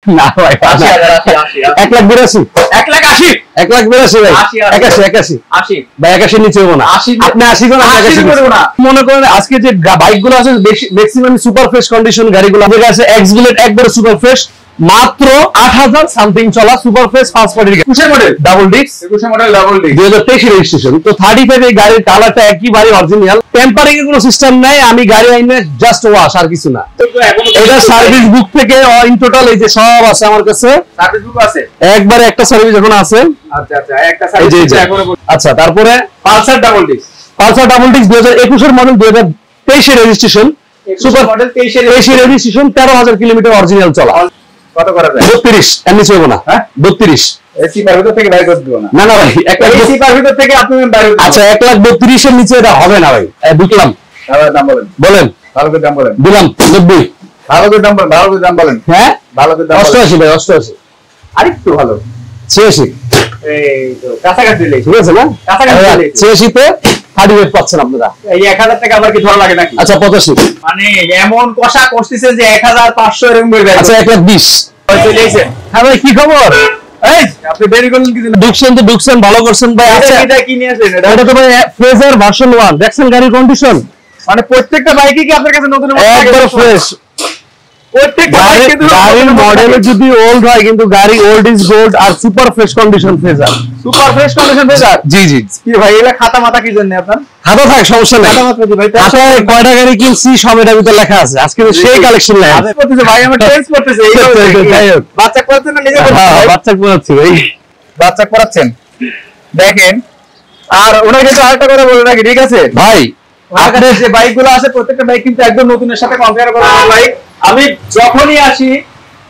না ভাই 1,82,000 1,82,000 ভাই 81 ভাই 81 নিচে হবো না। আপনি 80 কোন মনে করেন আজকে যে বাইক গুলো আছে ম্যাক্সিমাম সুপার ফ্রেশ কন্ডিশন গাড়িগুলো আমাদের কাছে এক্স বুলেট একবারে সুপার ফ্রেশ মাত্র 8,000 সামথিং চলা সুপার ফ্রেশ ফার্স্ট পার্টির গাড়ি 21 মডেল ডাবল ডিস্ক 2023 রেজিস্ট্রেশন। তো 35 এই গাড়ির কালারটা একেবারে অরিজিনাল, টেম্পারিং এর কোনো সিস্টেম নাই। আমি গাড়ি আইনে জাস্ট ওয়াশ আর কিছু না। এটা সার্ভিস বুক থেকে ইন টোটাল এই যে সব আছে আমার কাছে, সার্ভিস বুক আছে একবারে একটা সার্ভিস এখন আছে। আচ্ছা একটা সার্ভিস এখনো। আচ্ছা তারপরে পালসার ডাবল ডিস্ক 2021 এর মডেল 2023 এর রেজিস্ট্রেশন সুপার মডেল 23 এর রেজিস্ট্রেশন 13,000 কিলোমিটার অরিজিনাল চলা। কত করা যায়? 32 এর নিচে হবে না। হ্যাঁ 32 এসি পার ভিতর থেকে বাইর করে দিব না। না ভাই এসি পার ভিতর থেকে আপনি বাইর করতে। আচ্ছা 1,32,000 এর নিচে এটা হবে না ভাই। বুঝলাম, তাহলে দাম বলেন ভালো করে দাম বলেন। দিলাম 90 ভালো করে দাম বলেন। হ্যাঁ ভালো করে দাম 88 ভাই 88 আরেকটু ভালো 86 এই তো কাছাকাছি লেগে ঠিক আছে না? কাছাকাছি 86 তে 38 পাচ্ছেন আপনারা। এই 1000 টাকা আবার কি ধরা লাগে নাকি? আচ্ছা 85 মানে এমন কষা করতেছে যে 1500 এরকম করে দেয়। আচ্ছা 1,20 চলে এসেছে। হ্যাঁ ভাই কি খবর? এই আপনি দেরি করলেন কি? ঢুকছেন ভালো করছেন ভাই। আচ্ছা এটা কি নিয়ে আসলেন? এটা তো ভাই ফ্রেজার ভার্সন 1 দেখছেন গাড়ির কন্ডিশন, মানে প্রত্যেকটা বাইকই কি আপনার কাছে নতুন একবার ফ্রেশ। প্রত্যেকটা গাড়ির মডেল যদি ওল্ড হয় কিন্তু গাড়ি ওল্ড ইজ গোল্ড আর সুপার ফ্রেশ কন্ডিশন ফ্রেজার জি কি ভাই এলা খাতা মাথা কি জন্য আপনার? খাতা থাক সমস্যা নাই। খাতা মাথা দি ভাই খাতায় কয়টা গাড়ি কিনছি সব এটার ভিতরে লেখা আছে। আজকে সেই কালেকশন নাই করতেছে ভাই, আমার টেন্স করতেছে। বাচ্চা করাচ্ছেন না নিজে করতেছেন? হ্যাঁ বাচ্চা করাচ্ছি ভাই। বাচ্চা করাচ্ছেন দেখেন। আর ওনাকে কিন্তু আরেকটা কথা বলে রাখি, ঠিক আছে ভাই? আপনাদের যে বাইকগুলো আছে প্রত্যেকটা বাইক কিন্তু একদম নতুনের সাথে কম্পেয়ার করা হয় ভাই। আমি যখনই আসি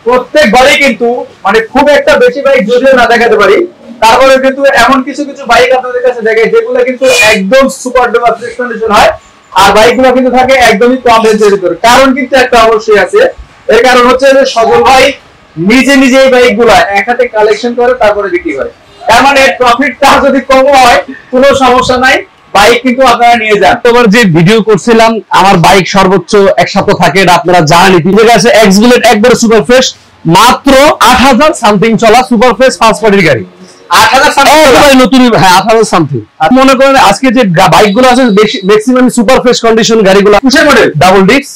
প্রত্যেকবারই কিন্তু মানে খুব একটা বেশি বাইক যদিও না দেখাতে পারি, তারপরে কিন্তু এমন কিছু বাইক আপনাদের কাছে দেখাই যেগুলো কিন্তু একদম সুপার ডুপার ফ্রেশ কন্ডিশন হয়, আর বাইকগুলো কিন্তু থাকে একদমই কম রেঞ্জের ভিতরে। কারণ কিন্তু একটা অবশ্যই আছে, এর কারণ হচ্ছে যে সজল ভাই নিজে এই বাইকগুলো এক হাতে কালেকশন করে তারপরে বিক্রি করে। তার মানে প্রফিটটা যদি কম হয় কোনো সমস্যা নাই, বাইক কিন্তু আপনারা নিয়ে যান। তোমার যে ভিডিও করছিলাম আমার বাইক সর্বোচ্চ এক সপ্তাহ থাকে, এটা আপনারা জানেন। ঠিক আছে এক্স বুলেট একবারে সুপার ফ্রেশ মাত্র 8,000 সামথিং চলা সুপার ফ্রেশ ফার্স্ট পার্টির গাড়ি। 8,000 সামথিং নতুন। হ্যাঁ 8,000 সামথিং। মনে করেন আজকে যে বাইক গুলো আছে ম্যাক্সিমাম সুপার ফ্রেশ কন্ডিশন গাড়িগুলো 21 মডেল ডাবল ডিস্ক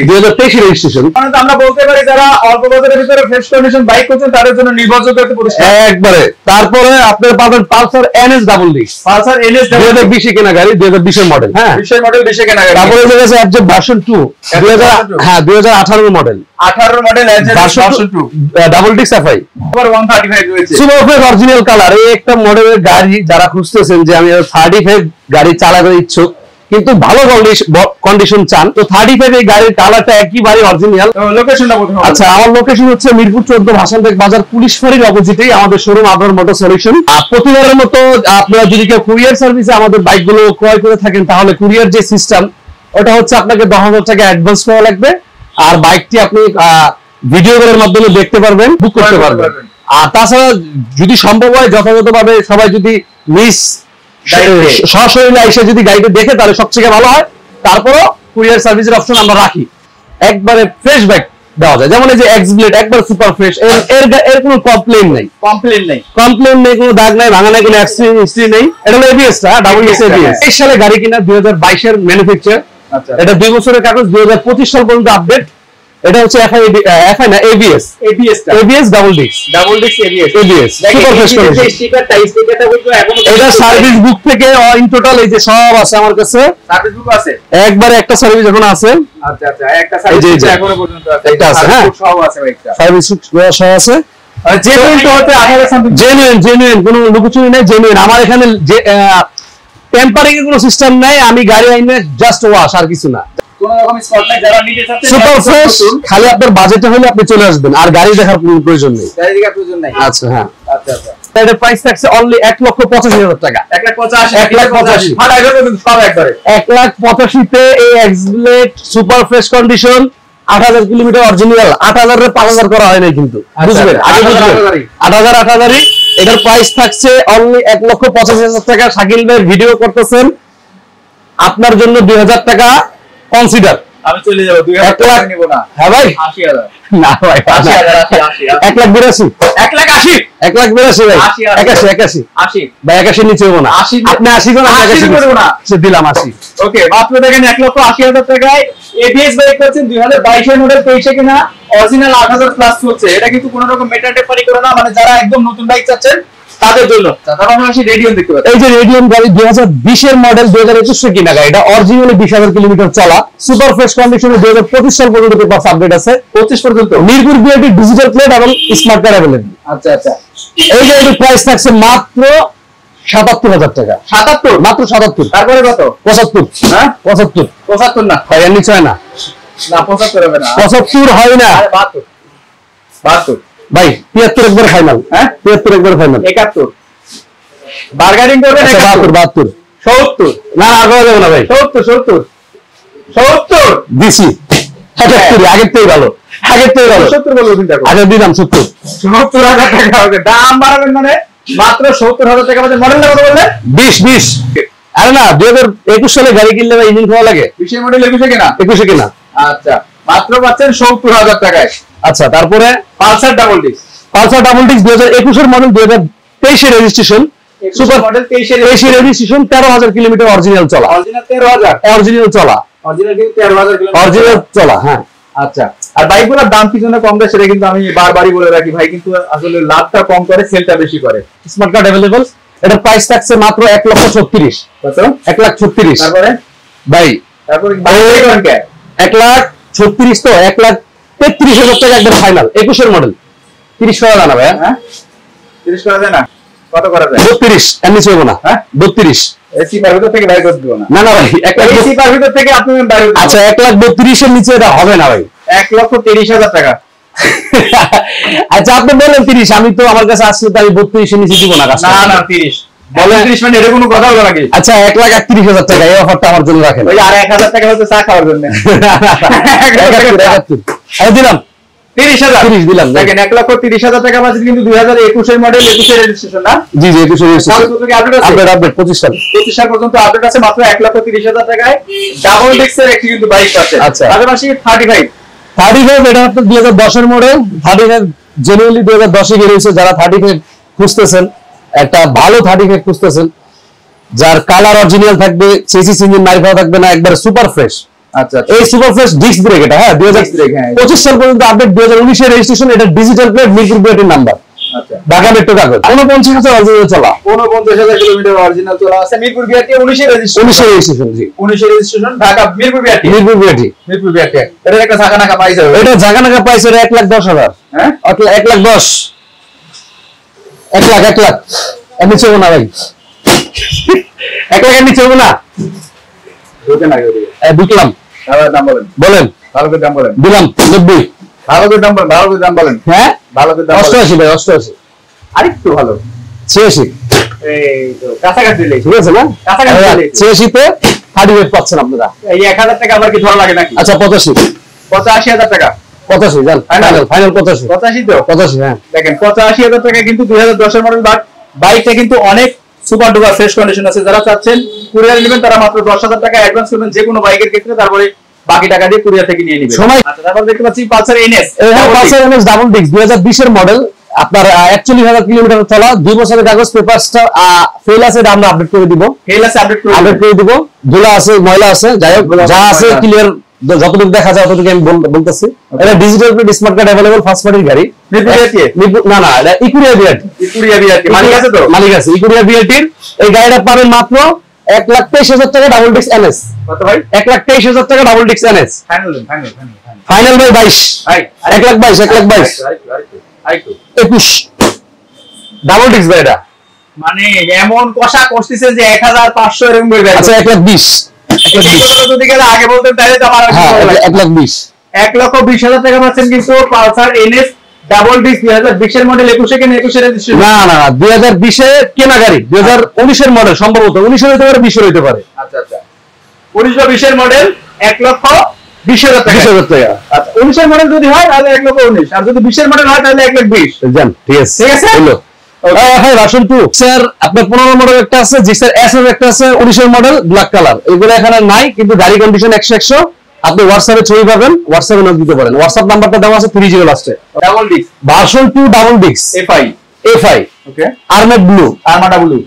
2023 রেজিস্ট্রেশন। মানে আমরা বলতে পারি যারা অল্প বাজেটের ভিতরে ফ্রেশ কন্ডিশন বাইক করছেন তাদের জন্য নির্ভরযোগ্য একটা প্রতিষ্ঠান একবারে। তারপরে আপনারা পাবেন Pulsar NS double disc. Pulsar NS 2020 কেনা গাড়ি, 2020 এর মডেল। হ্যাঁ 20 মডেল 20 কেনা গাড়ি। তারপরে যে আছে object version 2 2018 model 18 model version 2 double disc FI আবার 135 রয়েছে সুপার ফ্রেশ অরিজিনাল কালার। এই একটা মডেলের গাড়ি যারা খুঁজতেছেন যে আমি 35 গাড়ি চালাতে ইচ্ছুক কিন্তু ভালো কন্ডিশন চান, তো 35 এই গাড়ির কালারটা একেবারে অরিজিনাল। লোকেশনটা বলতে হবে। আচ্ছা আমার লোকেশন হচ্ছে মিরপুর 14 ভাসানবেগ বাজার পুলিশ ফাঁড়ির অপোজিটেই আমাদের শোরুম আদর মোটর সলিউশন। আর প্রতিবারের মতো আপনারা যদি কেউ কুরিয়ার সার্ভিসে আমাদের বাইকগুলো ক্রয় করে থাকেন তাহলে কুরিয়ার যে সিস্টেম ওটা হচ্ছে আপনাকে 10,000 টাকা অ্যাডভান্স করা লাগবে, আর বাইকটি আপনি ভিডিও কলের মাধ্যমে দেখতে পারবেন, বুক করতে পারবেন। আর তাছাড়া যদি সম্ভব হয় যথাযথভাবে সবাই যদি মিস সশরীরে এসে যদি গাড়িটা দেখে তাহলে সবচেয়ে ভালো হয়। তারপরও কুরিয়ার সার্ভিসের অপশন আমরা রাখি, একবারে ফ্রেশ বাইক দেওয়া যায়। যেমন এই যে এক্স ব্লেড একবার সুপার ফ্রেশ, এর কোনো কমপ্লেইন নেই, কোনো দাগ নাই, ভাঙা নাই, কোনো অ্যাক্সিডেন্ট হিস্ট্রি নেই। এটা হলো এবিএস টা ডাবল এবিএস। 23 সালে গাড়ি কিনা 2022 এর ম্যানুফ্যাকচার। এটা 2 বছরের কাগজ, 2025 সাল পর্যন্ত আপডেট। এটা হচ্ছে এফআই না ABS double disc ABS super fresh condition. এটা সার্ভিস বুক থেকে ইন টোটাল এই যে সব আছে আমার কাছে। সার্ভিস বুক আছে একবারে একটা সার্ভিস এখন আছে। আচ্ছা একটা সার্ভিস এখনো পর্যন্ত আছে। এটা আছে হ্যাঁ সব আছে বাইকটা সার্ভিস সব আছে। জেনুইন তো হতে 18 সামথিং জেনুইন কোনো লুকোচুরি নাই, জেনুইন। আমার এখানে যে টেম্পারিং এর কোনো সিস্টেম নাই, আমি গাড়ি আইনে জাস্ট ওয়াশ আর কিছু না। কোনো রকম স্পট নাই, যারা নিতে চাচ্ছেন সুপার ফ্রেশ খালি আপনার বাজেটে হলে আপনি চলে আসবেন, আর গাড়ি দেখার কোনো প্রয়োজন নেই। আচ্ছা হ্যাঁ আচ্ছা এটার প্রাইস থাকছে অনলি 1,85,000 টাকা। 1,85,000 ভাড়া হবে কিন্তু সব একবারে 1,85,000 তে এই x blade super fresh condition 8,000 kilometre original. 8,000 এর 5,000 করা হয় নাই কিন্তু বুঝবেন, আগে বুঝবেন। 8,000 এটার প্রাইস থাকছে অনলি 1,85,000 টাকা। শাকিল ভাই ভিডিও করতেছেন, আপনার জন্য 2,000 টাকা কনসিডার। আমি চলে যাব, 2,000 টাকা নিব না। হ্যাঁ ভাই 80,000 না ভাই 1,82,000 1,82,000 ভাই 81 ভাই 81 নিচে হবো না আপনি 80 কোন 80 করব না সে দিলাম 80 ওকে মাত্র দেখেন 1,80,000 টাকায় এবিএস বাইক পাচ্ছেন 2022 এর মডেল 23 কিনা অরিজিনাল 8000 প্লাস চলছে এটা কিন্তু কোনো রকম মেটা টেপারি করে না মানে যারা একদম নতুন বাইক চাচ্ছেন তাদের জন্য তারপর আমরা রেডিয়ন দেখতে পাচ্ছি এই যে রেডিয়ন গাড়ি 2020 এর মডেল 2021 এর কিনা গাড়ি এটা অরিজিনালি 20,000 কিলোমিটার চলা সুপার ফ্রেশ কন্ডিশনে 2025 সাল পর্যন্ত পেপারস আপডেট আছে 25 পর্যন্ত মিরপুর বিআরটি ডিজিটাল প্লেট এবং স্মার্ট কার্ড अवेलेबल আচ্ছা আচ্ছা এই গাড়ির প্রাইস থাকছে মাত্র 77,000 টাকা 77 মাত্র 77 তারপরে কত 75 হ্যাঁ 75 না ভাই নিচে হয় না না 75 হবে না 75 হয় না আরে 72 ভাই 73 একবার ফাইনাল হ্যাঁ 73 একবার ফাইনাল 71 বার্গেনিং করবেন 72 70 না আগে যাবে না ভাই 70 দিছি 71 আগের থেকে ভালো 70 বলবো চিন্তা করো আগে দিলাম 70,000 টাকা হবে দাম বাড়াবেন মানে মাত্র 70,000 টাকা মধ্যে মডেল কত বললেন 20 আরে না 2021 সালে গাড়ি কিনলে ভাই ইঞ্জিন খাওয়া লাগে 20 এর মডেল 21 কিনা আচ্ছা মাত্র পাচ্ছেন 70,000 টাকায় আচ্ছা তারপরে পালসার ডাবল ডিস্ক 2021 এর মডেল 2023 এর রেজিস্ট্রেশন সুপার মডেল 23 এর রেজিস্ট্রেশন 13,000 কিলোমিটার অরিজিনাল চলা অরিজিনাল 13,000 অরিজিনাল চলা অরিজিনাল কিন্তু 13,000 কিলোমিটার অরিজিনাল চলা হ্যাঁ আচ্ছা আর বাইকগুলোর দাম কি জন্য কম দেয় সেটা কিন্তু আমি বারবারই বলে রাখি ভাই কিন্তু আসলে লাভটা কম করে সেলটা বেশি করে স্মার্ট কার্ড अवेलेबल এটার প্রাইস থাকছে মাত্র 1,36,000 কত 1,36,000 তারপরে ভাই তারপরে বাইক কে 1,36,000 তো 1,33,000 টাকা একদম ফাইনাল 21 এর মডেল 30 করা জানা ভাই হ্যাঁ 30 করা যায় না কত করা যায় 32 এর নিচে হবে না হ্যাঁ 32 এসি পার ভিতর থেকে বাইর করে দিব না না না ভাই এসি পার ভিতর থেকে আপনি বাইর করে আচ্ছা 1,32,000 এর নিচে এটা হবে না ভাই 1,30,000 টাকা আচ্ছা আপনি বলেন 30 আমি তো আমার কাছে আসলে তো আমি 32 এর নিচে দিব না না না 30 বলেন 30 মানে এর কোনো কথা হলো নাকি আচ্ছা 1,31,000 টাকা এই অফারটা আমার জন্য রাখেন ওই আর 1,000 টাকা হচ্ছে চা খাওয়ার জন্য 71 আমি দিলাম 30,000 দিলাম দেখেন 1,30,000 টাকা পাচ্ছেন কিন্তু 2021 এর মডেল 21 এর রেজিস্ট্রেশন না জি 21 এর রেজিস্ট্রেশন আপডেট 25 সাল 25 সাল পর্যন্ত আপডেট আছে মাত্র 1,30,000 টাকায় ডাবল ডিস্কের একটি কিন্তু বাইক পাচ্ছেন আচ্ছা পাশাপাশি 35 এটা হচ্ছে 2010 এর মডেল 35 জেনুইনলি 2010 এ বেরিয়েছে যারা 35 খুঁজতেছেন একটা ভালো 35 খুঁজতেছেন যার কালার অরিজিনাল থাকবে চেসিস ইঞ্জিন মাইর খাওয়া থাকবে না একবার সুপার ফ্রেশ আচ্ছা এই সুপার ফ্রেশ ডিস্ক ব্রেক এটা হ্যাঁ 2025 সাল পর্যন্ত আপডেট 2019 এর রেজিস্ট্রেশন এটা ডিজিটাল প্লেট মিরপুর বিআরটির নাম্বার আচ্ছা ঢাকা মেট্রো কাগজ 49,000 অরিজিনাল চলা 49,000 কিলোমিটার অরিজিনাল চলা আছে মিরপুর বিআরটি 19 এর রেজিস্ট্রেশন জি 19 এর registration Dhaka Mirpur BRT Mirpur BRT এটা একটা ঝাঁকানাকা প্রাইস হবে এটা ঝাঁকানাকা প্রাইস এটা 1,10,000 হ্যাঁ 1,10,000 1 লাখ এর নিচে হবে না ভাই 1 লাখ এর নিচে হবে না ঢোকে না বুঝলাম দাম বলেন ভালো করে দাম বলেন দিলাম 90 ভালো করে দাম বলেন হ্যাঁ ভালো করে দাম 88 ভাই 88 আরেকটু ভালো 86 এই তো কাছাকাছি লেগে ঠিক আছে না কাছাকাছি 86 তে 38 পাচ্ছেন আপনারা এই 1,000 টাকা আবার কি ধরা লাগে নাকি আচ্ছা 85,000 টাকা 85 জান ফাইনাল 85 85 তো 85 হ্যাঁ দেখেন 85,000 টাকা কিন্তু 2010 এর মডেল বাইকটা কিন্তু অনেক সুপার ডুপার ফ্রেশ কন্ডিশন আছে যারা চাচ্ছেন কুরিয়ার নেবেন তারা মাত্র 10,000 টাকা অ্যাডভান্স করবেন যে কোনো বাইকের ক্ষেত্রে তারপরে বাকি টাকা দিয়ে কুরিয়ার থেকে নিয়ে নেবেন আচ্ছা তারপর দেখতে পাচ্ছি Pulsar NS Pulsar NS double disc 2020 এর মডেল আপনার 41,000 কিলোমিটার চলা 2 বছরের কাগজ পেপারসটা ফেল আছে এটা আমরা আপডেট করে দিব আপডেট করে দিব ধুলা আছে ময়লা আছে যাই হোক যা আছে ক্লিয়ার যতটুকু দেখা যায় ততটুকু আমি বলতেছি এটা digital plate smart card available first পার্টির গাড়ি না না এটা ইকুরিয়া বিআরটি মালিক আছে ইকুরিয়া বিআরটির এই গাড়িটা পাবেন মাত্র 1,23,000 টাকা ডাবল ডিস্ক এনএস কত ভাই 1,23,000 টাকা ডাবল ডিস্ক এনএস ফাইনাল ভাই 22 1,22 ডাবল ডিস্ক ভাই এটা মানে এমন কষা কষতেছে যে 1,500 এরকম বলবে আচ্ছা 1,20 যদি গেলে আগে বলতেন তাহলে তো আমার 1,20 1,20,000 টাকা পাচ্ছেন কিন্তু পালসার এনএস ডাবল ডিস্ক 2020 এর মডেল 21 কেনা 21 এর রেজিস্ট্রেশন না 2020 এ কেনা গাড়ি 2019 এর মডেল সম্ভবত 19 হতে পারে 20 হতে পারে আচ্ছা 19-20 এর মডেল 1,20,000 টাকা আচ্ছা 19 এর মডেল যদি হয় তাহলে 1,19 আর যদি 20 এর মডেল হয় তাহলে 1,20 জান ঠিক আছে হলো হ্যাঁ রাশন 2 স্যার আপনার 15 মডেল একটা আছে জি স্যার এস এর একটা আছে 19 এর মডেল ব্ল্যাক কালার এগুলো এখানে নাই কিন্তু গাড়ি কন্ডিশন 100 আপনি হোয়াটসঅ্যাপে ছবি পাবেন, হোয়াটসঅ্যাপে নক দিতে পারেন। হোয়াটসঅ্যাপ নাম্বারটা দেওয়া আছে 30 লাস্টে। Double disc version 2 double disc FI okay armada blue. Armada blue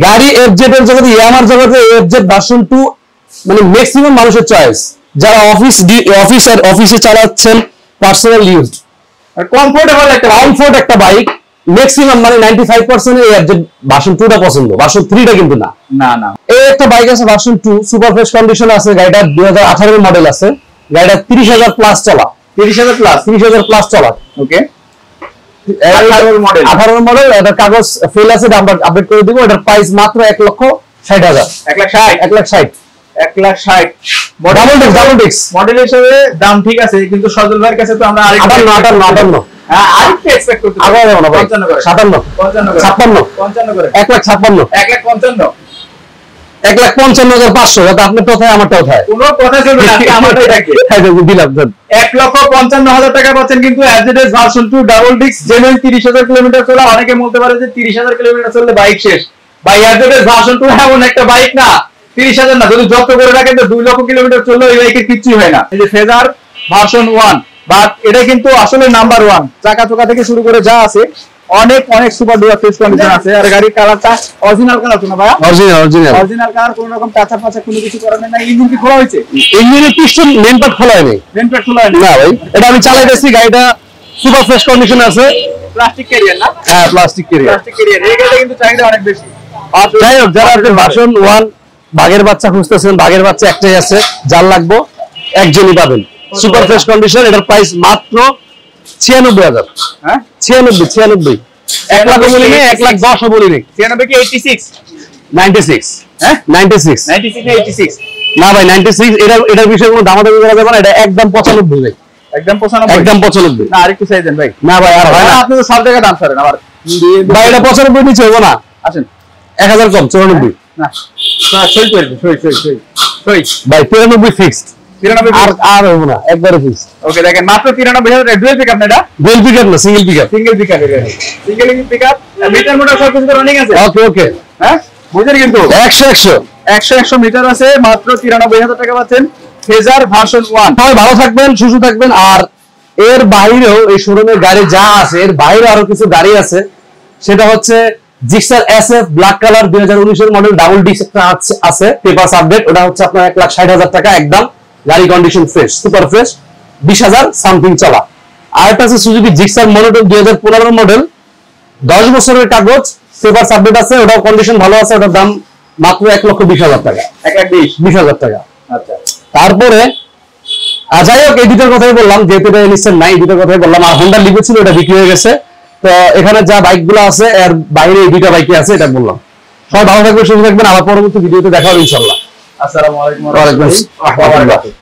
গাড়ি এফজেড এর জগতে, ইয়ামার জগতে এফজেড ভার্সন 2 মানে ম্যাক্সিমাম মানুষের চয়েস, যারা অফিসে চালাচ্ছেন, পার্সোনাল ইউজ, কমফোর্ট একটা বাইক। ম্যাক্সিমাম মানে 95% এই এফজেড ভার্সন 2 টা পছন্দ, ভার্সন 3 টা কিন্তু না। এই একটা বাইক আছে ভার্সন 2 সুপার ফ্রেশ কন্ডিশন আছে, গাড়িটা 2018 এর মডেল আছে, গাড়িটা 30,000 প্লাস চলা, 30,000 প্লাস চলা। ওকে 18 মডেল, এটা কাগজ ফেল আছে, আমরা আপডেট করে দিব। এটার প্রাইস মাত্র 1,60,000। 1,60,000 ডাবল ডিস্ক মডেল হিসেবে দাম ঠিক আছে, কিন্তু সজল ভাইয়ের কাছে তো আমরা আরেকটু এক্সপেক্ট করতে 57 করে 1,55,500। আপনার কোথায় আমারটা কোথায়? কোনো কথা চলবে না, আমারটাই থাকে। দিলাম 1,55,000 টাকা পাচ্ছেন কিন্তু FZS version 2 double disk, genuine 30,000 kilometre চলা। অনেকে বলতে পারে যে 30,000 কিলোমিটার চললে বাইক শেষ। ভাই এফজেডএস ভার্সন 2 এমন একটা বাইক না, 30,000 না, যদি যত্ন করে রাখেন তো 2 লক্ষ কিলোমিটার চললে ওই বাইকের কিচ্ছুই হয় না। এই যে ফেজার ভার্সন 1, বাট এটা কিন্তু আসলে নাম্বার 1। চাকা চোকা থেকে শুরু করে যা আছে অনেক সুপার ডুপার ফ্রেশ কন্ডিশন আছে। আর গাড়ির কালারটা অরিজিনাল কালার তো না ভাই? অরিজিনাল কালার, কোনো রকম টাচা পাচা কোনো কিছু করা নেই। ইঞ্জিন কি খোলা হয়েছে? ইঞ্জিনের পিস্টন মেইন পার্ট খোলা হয়নি। না ভাই, এটা আমি চালাইতেছি, গাড়িটা সুপার ফ্রেশ কন্ডিশন আছে। প্লাস্টিক ক্যারিয়ার না? হ্যাঁ প্লাস্টিক ক্যারিয়ার। এই গাড়িটা কিন্তু চাহিদা অনেক বেশি। যাই হোক, যারা ভার্সন 1 বাঘের বাচ্চা খুঁজতেছেন, বাঘের বাচ্চা একটাই আছে, যার লাগবো একজনই পাবেন। সুপার ফ্রেশ কন্ডিশন, এটার প্রাইস মাত্র 96,000। হ্যাঁ 96 1 লাখ বলি নেই, 1,10,000 বলি নেই। 96 কি 86? 96 হ্যাঁ 96 না 86? না ভাই 96। এটার বিষয়ে কোনো দামাদামি করা যাবে না, এটা একদম 95 ভাই, একদম 95। একদম 95। না আরেকটু চাই দেন ভাই। না ভাই আর হয় না, আপনি তো সব জায়গায় দাম ছাড়েন আবার। ভাই এটা 95 নিচে হবে না, আসেন 1000 কম 94। না সই করবে, সই ভাই 93 ফিক্সড, 93 আর হবে না, একবারে ফিক্সড। ওকে দেখেন মাত্র 93,000 ডুয়েল পিকআপ না? এটা ডুয়েল পিকআপ না, single pickup. Single pickup meter motor সব কিছু রানিং আছে। ওকে হ্যাঁ বুঝেন, কিন্তু 100 মিটার আছে, মাত্র 93,000 টাকা পাচ্ছেন ফেজার ভার্সন 1। সবাই ভালো থাকবেন, সুস্থ থাকবেন। আর এর বাইরেও এই শোরুমের গাড়ি যা আছে, এর বাইরে আরো কিছু গাড়ি আছে, সেটা হচ্ছে জিক্সার SF ব্ল্যাক কালার 2019 এর মডেল ডাবল ডিস্ক একটা আছে, পেপারস আপডেট। ওটা হচ্ছে আপনার 1,60,000 টাকা একদম, গাড়ি condition fresh, super fresh, 20,000 something চলা। আর একটা আছে সুজুকি জিক্সার মনোটন 2015 মডেল, 10 বছরের কাগজ, পেপারস আপডেট আছে, ওটাও কন্ডিশন ভালো আছে। ওটার দাম মাত্র 1,20,000 টাকা, 1,20,000 টাকা। আচ্ছা, তারপরে যাই হোক, এই দুটোর কথাই বললাম, যেহেতু এটা নিশ্চয় নাই, এই দুটোর কথাই বললাম। আর হোন্ডা লিভো ছিল, এটা বিক্রি হয়ে গেছে। তো এখানে যা বাইক গুলো আছে, এর বাইরে এই দুইটা বাইকই আছে, এটা বললাম। সবাই ভালো থাকবেন, সুস্থ থাকবেন। আবার পরবর্তী ভিডিওতে দেখা হবে ইনশাল্লাহ। আসসালামু আলাইকুম। ওয়া আলাইকুম আসসালাম।